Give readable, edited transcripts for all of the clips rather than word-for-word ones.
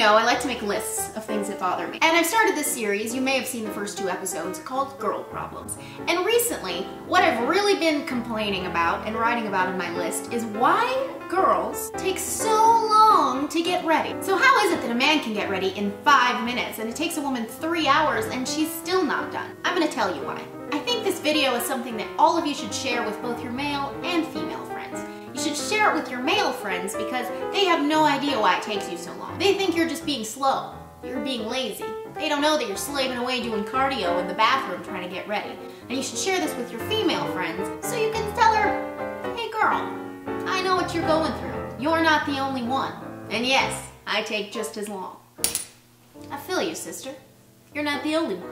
know, I like to make lists of things that bother me. And I've started this series, you may have seen the first 2 episodes, called Girl Problems. And recently, what I've really been complaining about and writing about in my list is why girls take so long to get ready. So how is it that a man can get ready in 5 minutes and it takes a woman 3 hours and she's still not done? I'm gonna tell you why. I think this video is something that all of you should share with both your male and female friends. You should share it with your male friends because they have no idea why it takes you so long. They think you're just being slow. You're being lazy. They don't know that you're slaving away doing cardio in the bathroom trying to get ready. And you should share this with your female friends so you can tell her, hey girl, I know what you're going through. You're not the only one. And yes, I take just as long. I feel you, sister. You're not the only one.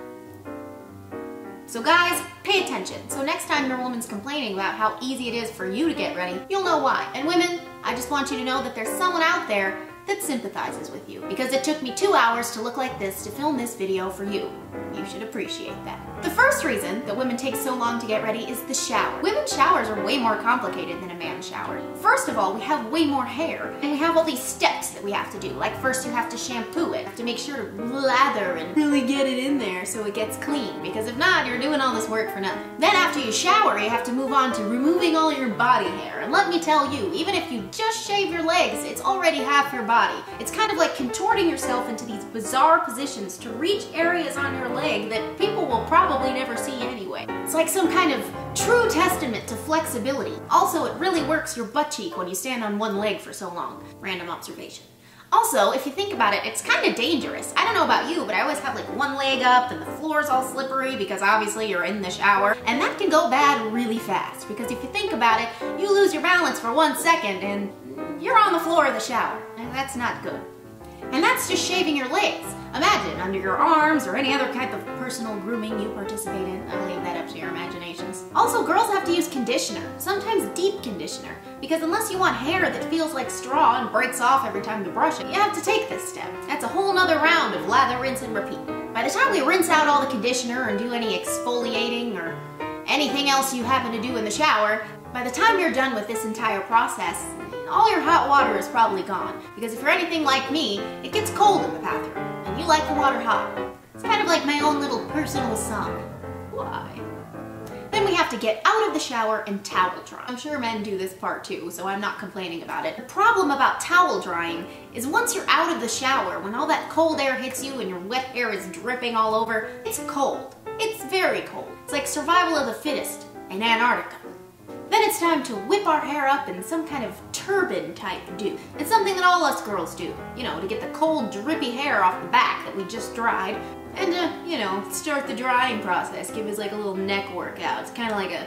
So guys, pay attention. So next time your woman's complaining about how easy it is for you to get ready, you'll know why. And women, I just want you to know that there's someone out there that sympathizes with you, because it took me 2 hours to look like this to film this video for you. You should appreciate that. The first reason that women take so long to get ready is the shower. Women's showers are way more complicated than a man's shower. First of all, we have way more hair, and we have all these steps that we have to do. Like first you have to shampoo it, to make sure to lather and really get it in there so it gets clean, because if not, you're doing all this work for nothing. Then after you shower, you have to move on to removing all your body hair. And let me tell you, even if you just shave your legs, it's already half your body. It's kind of like contorting yourself into these bizarre positions to reach areas on your leg that people will probably never see anyway. It's like some kind of true testament to flexibility. Also, it really works your butt cheek when you stand on one leg for so long. Random observation. Also, if you think about it, it's kind of dangerous. I don't know about you, but I always have like one leg up and the floor's all slippery because obviously you're in the shower. And that can go bad really fast because if you think about it, you lose your balance for 1 second and you're on the floor of the shower. And that's not good. And that's just shaving your legs. Imagine under your arms or any other type of personal grooming you participate in. I'll leave that up to your imaginations. Also, girls have to use conditioner, sometimes deep conditioner, because unless you want hair that feels like straw and breaks off every time you brush it, you have to take this step. That's a whole nother round of lather, rinse, and repeat. By the time we rinse out all the conditioner and do any exfoliating or anything else you happen to do in the shower, by the time you're done with this entire process, all your hot water is probably gone. Because if you're anything like me, it gets cold in the bathroom, and you like the water hot. It's kind of like my own little personal song. Why? Then we have to get out of the shower and towel dry. I'm sure men do this part too, so I'm not complaining about it. The problem about towel drying is once you're out of the shower, when all that cold air hits you and your wet hair is dripping all over, it's cold. It's very cold. It's like survival of the fittest in Antarctica. Then it's time to whip our hair up in some kind of turban type do. It's something that all us girls do, you know, to get the cold, drippy hair off the back that we just dried, and to, you know, start the drying process, give us like a little neck workout. It's kind of like a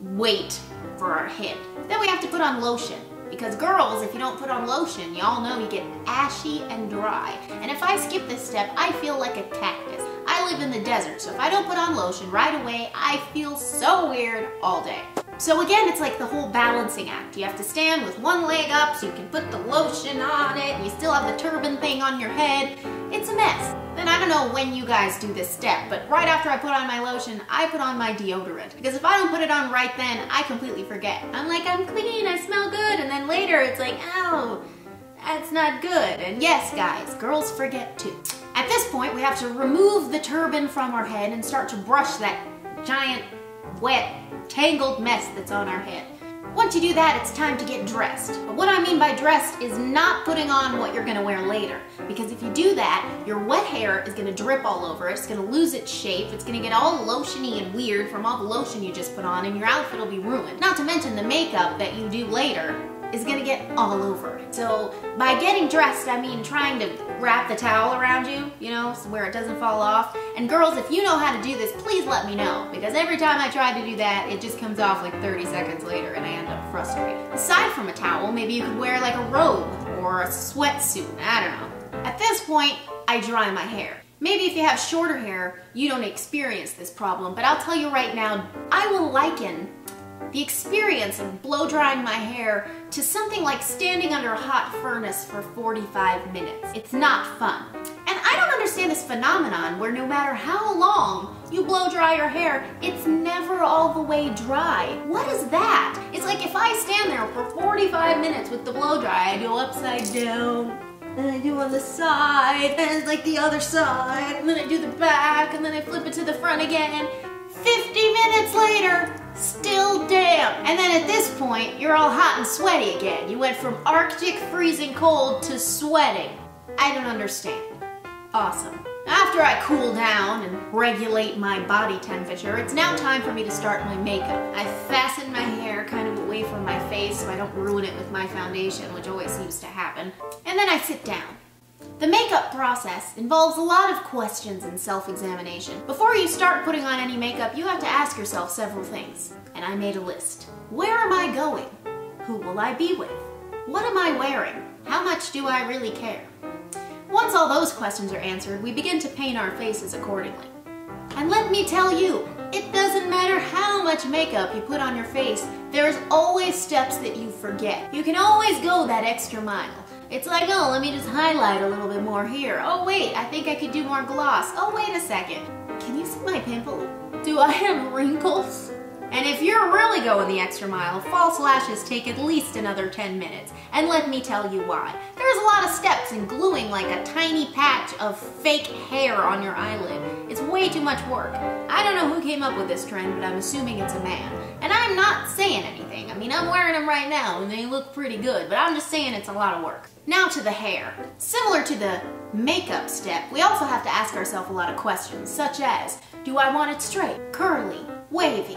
weight for our head. Then we have to put on lotion, because girls, if you don't put on lotion, y'all know you get ashy and dry. And if I skip this step, I feel like a cactus. I live in the desert, so if I don't put on lotion right away, I feel so weird all day. So again, it's like the whole balancing act. You have to stand with one leg up so you can put the lotion on it, and you still have the turban thing on your head. It's a mess. Then I don't know when you guys do this step, but right after I put on my lotion, I put on my deodorant. Because if I don't put it on right then, I completely forget. I'm like, I'm clean, I smell good, and then later it's like, oh, that's not good. And yes, guys, girls forget too. At this point, we have to remove the turban from our head and start to brush that giant, wet, tangled mess that's on our head. Once you do that, it's time to get dressed. But what I mean by dressed is not putting on what you're gonna wear later. Because if you do that, your wet hair is gonna drip all over, it's gonna lose its shape, it's gonna get all lotiony and weird from all the lotion you just put on, and your outfit will be ruined. Not to mention the makeup that you do later is gonna get all over it. So by getting dressed, I mean trying to wrap the towel around you, you know, so where it doesn't fall off. And girls, if you know how to do this, please let me know, because every time I try to do that, it just comes off like 30 seconds later and I end up frustrated. Aside from a towel, maybe you could wear like a robe or a sweatsuit, I don't know. At this point, I dry my hair. Maybe if you have shorter hair, you don't experience this problem, but I'll tell you right now, I will liken the experience of blow drying my hair to something like standing under a hot furnace for 45 minutes. It's not fun. And I don't understand this phenomenon where no matter how long you blow dry your hair, it's never all the way dry. What is that? It's like if I stand there for 45 minutes with the blow dry, I go upside down, and I do on the side, and it's like the other side, and then I do the back, and then I flip it to the front again. 50 minutes later, still damp. And then at this point, you're all hot and sweaty again. You went from Arctic freezing cold to sweating. I don't understand. Awesome. After I cool down and regulate my body temperature, it's now time for me to start my makeup. I fasten my hair kind of away from my face so I don't ruin it with my foundation, which always seems to happen. And then I sit down. The makeup process involves a lot of questions and self-examination. Before you start putting on any makeup, you have to ask yourself several things. And I made a list. Where am I going? Who will I be with? What am I wearing? How much do I really care? Once all those questions are answered, we begin to paint our faces accordingly. And let me tell you, it doesn't matter how much makeup you put on your face, there's always steps that you forget. You can always go that extra mile. It's like, oh, let me just highlight a little bit more here. Oh wait, I think I could do more gloss. Oh wait a second, can you see my pimple? Do I have wrinkles? And if you're really going the extra mile, false lashes take at least another 10 minutes. And let me tell you why. There's a lot of steps in gluing like a tiny patch of fake hair on your eyelid. It's way too much work. I don't know who came up with this trend, but I'm assuming it's a man. And I'm not saying anything. I mean, I'm wearing them right now and they look pretty good, but I'm just saying it's a lot of work. Now to the hair. Similar to the makeup step, we also have to ask ourselves a lot of questions, such as, do I want it straight, curly, wavy?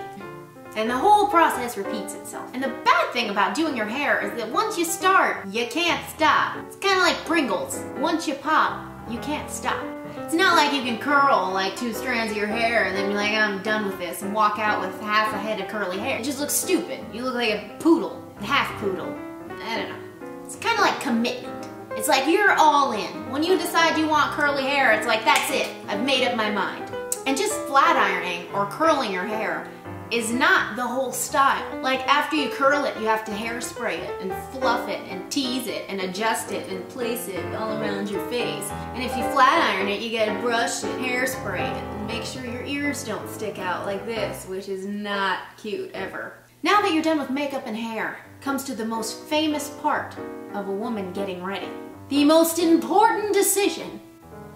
And the whole process repeats itself. And the bad thing about doing your hair is that once you start, you can't stop. It's kind of like Pringles. Once you pop, you can't stop. It's not like you can curl like 2 strands of your hair and then be like, I'm done with this, and walk out with half a head of curly hair. It just looks stupid. You look like a poodle, a half poodle. I don't know. It's kind of like commitment. It's like you're all in. When you decide you want curly hair, it's like, that's it. I've made up my mind. And just flat ironing or curling your hair is not the whole style. Like after you curl it, you have to hairspray it and fluff it and tease it and adjust it and place it all around your face. And if you flat iron it, you gotta brush it, hairspray it, and make sure your ears don't stick out like this, which is not cute ever. Now that you're done with makeup and hair, comes to the most famous part of a woman getting ready. The most important decision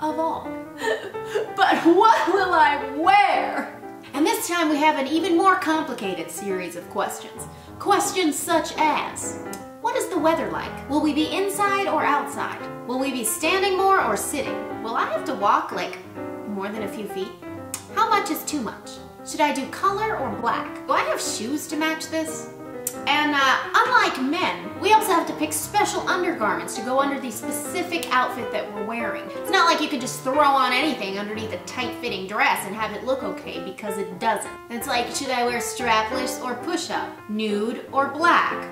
of all. But what will I wear? And this time we have an even more complicated series of questions. Questions such as, what is the weather like? Will we be inside or outside? Will we be standing more or sitting? Will I have to walk like more than a few feet? How much is too much? Should I do color or black? Do I have shoes to match this? And unlike men, we also have to pick special undergarments to go under the specific outfit that we're wearing. It's not like you can just throw on anything underneath a tight-fitting dress and have it look okay, because it doesn't. It's like, should I wear strapless or push-up? Nude or black?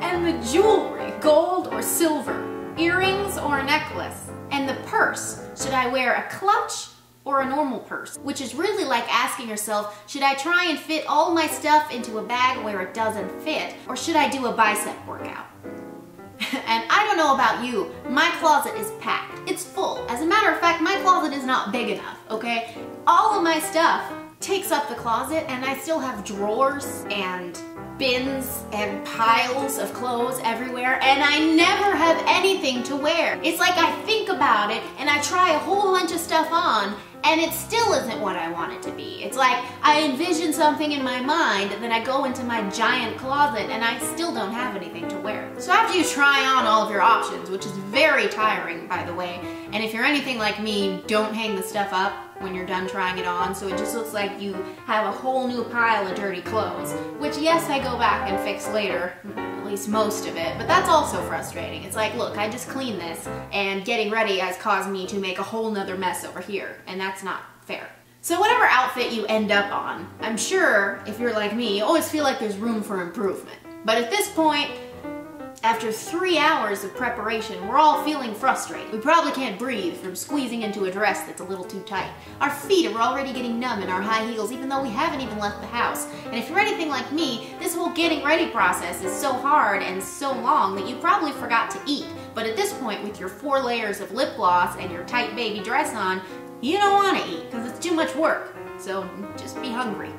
And the jewelry, gold or silver? Earrings or a necklace? And the purse, should I wear a clutch or a normal purse? Which is really like asking yourself, should I try and fit all my stuff into a bag where it doesn't fit, or should I do a bicep workout? And I don't know about you, my closet is packed. It's full. As a matter of fact, my closet is not big enough, okay? All of my stuff takes up the closet, and I still have drawers and bins and piles of clothes everywhere, and I never have anything to wear. It's like I think about it and I try a whole bunch of stuff on, and it still isn't what I want it to be. It's like I envision something in my mind, and then I go into my giant closet and I still don't have anything to wear. So after you try on all of your options, which is very tiring, by the way, and if you're anything like me, don't hang the stuff up when you're done trying it on, so it just looks like you have a whole new pile of dirty clothes, which yes, I go back and fix later, at least most of it, but that's also frustrating. It's like, look, I just cleaned this, and getting ready has caused me to make a whole nother mess over here, and that's not fair. So whatever outfit you end up on, I'm sure, if you're like me, you always feel like there's room for improvement. But at this point, after 3 hours of preparation, we're all feeling frustrated. We probably can't breathe from squeezing into a dress that's a little too tight. Our feet are already getting numb in our high heels, even though we haven't even left the house. And if you're anything like me, this whole getting ready process is so hard and so long that you probably forgot to eat. But at this point, with your 4 layers of lip gloss and your tight baby dress on, you don't want to eat because it's too much work. So just be hungry.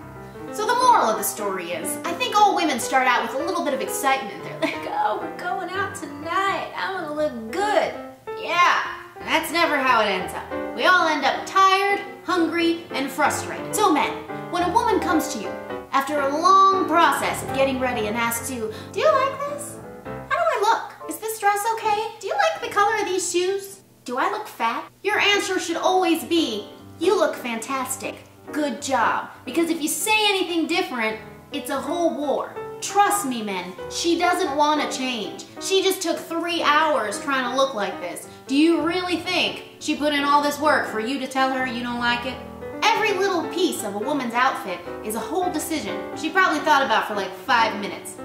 So the moral of the story is, I think all women start out with a little bit of excitement. They're like, oh, we're going out tonight. I want to look good. Yeah, that's never how it ends up. We all end up tired, hungry, and frustrated. So men, when a woman comes to you after a long process of getting ready and asks you, do you like this? How do I look? Is this dress okay? Do you like the color of these shoes? Do I look fat? Your answer should always be, you look fantastic. Good job. Because if you say anything different, it's a whole war. Trust me, men, she doesn't want to change. She just took 3 hours trying to look like this. Do you really think she put in all this work for you to tell her you don't like it? Every little piece of a woman's outfit is a whole decision she probably thought about for like 5 minutes.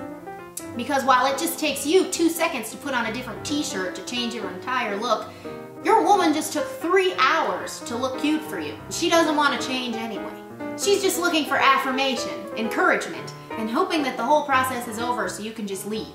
Because while it just takes you 2 seconds to put on a different t-shirt to change your entire look, your woman just took 3 hours to look cute for you. She doesn't want to change anyway. She's just looking for affirmation, encouragement, and hoping that the whole process is over so you can just leave.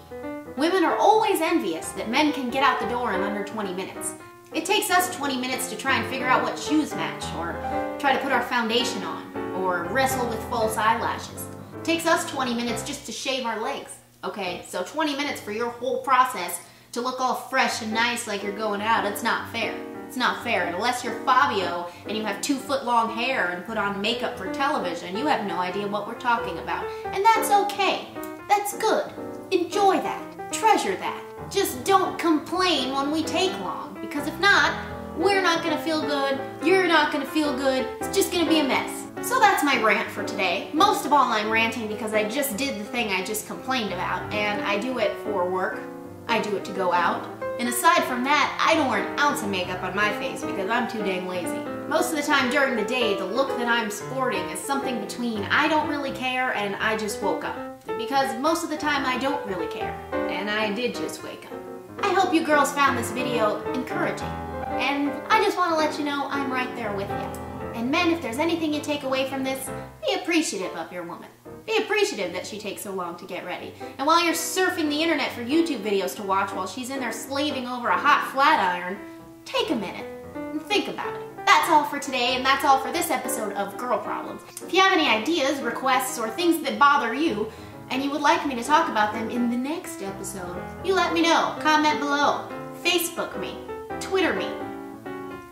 Women are always envious that men can get out the door in under 20 minutes. It takes us 20 minutes to try and figure out what shoes match, or try to put our foundation on, or wrestle with false eyelashes. It takes us 20 minutes just to shave our legs. Okay, so 20 minutes for your whole process to look all fresh and nice like you're going out, it's not fair. It's not fair. And unless you're Fabio and you have 2-foot-long hair and put on makeup for television, you have no idea what we're talking about. And that's okay. That's good. Enjoy that. Treasure that. Just don't complain when we take long, because if not, we're not gonna feel good, you're not gonna feel good, it's just gonna be a mess. So that's my rant for today. Most of all, I'm ranting because I just did the thing I just complained about, and I do it for work. I do it to go out. And aside from that, I don't wear an ounce of makeup on my face because I'm too dang lazy. Most of the time during the day, the look that I'm sporting is something between I don't really care and I just woke up. Because most of the time I don't really care, and I did just wake up. I hope you girls found this video encouraging. And I just want to let you know I'm right there with you. And men, if there's anything you take away from this, be appreciative of your woman. Be appreciative that she takes so long to get ready. And while you're surfing the internet for YouTube videos to watch while she's in there slaving over a hot flat iron, take a minute and think about it. That's all for today, and that's all for this episode of Girl Problems. If you have any ideas, requests, or things that bother you, and you would like me to talk about them in the next episode, you let me know. Comment below. Facebook me. Twitter me.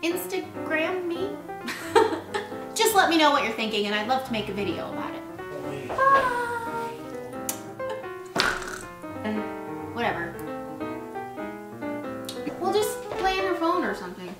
Instagram me. Just let me know what you're thinking, and I'd love to make a video about it. Bye! And whatever. We'll just play on your phone or something.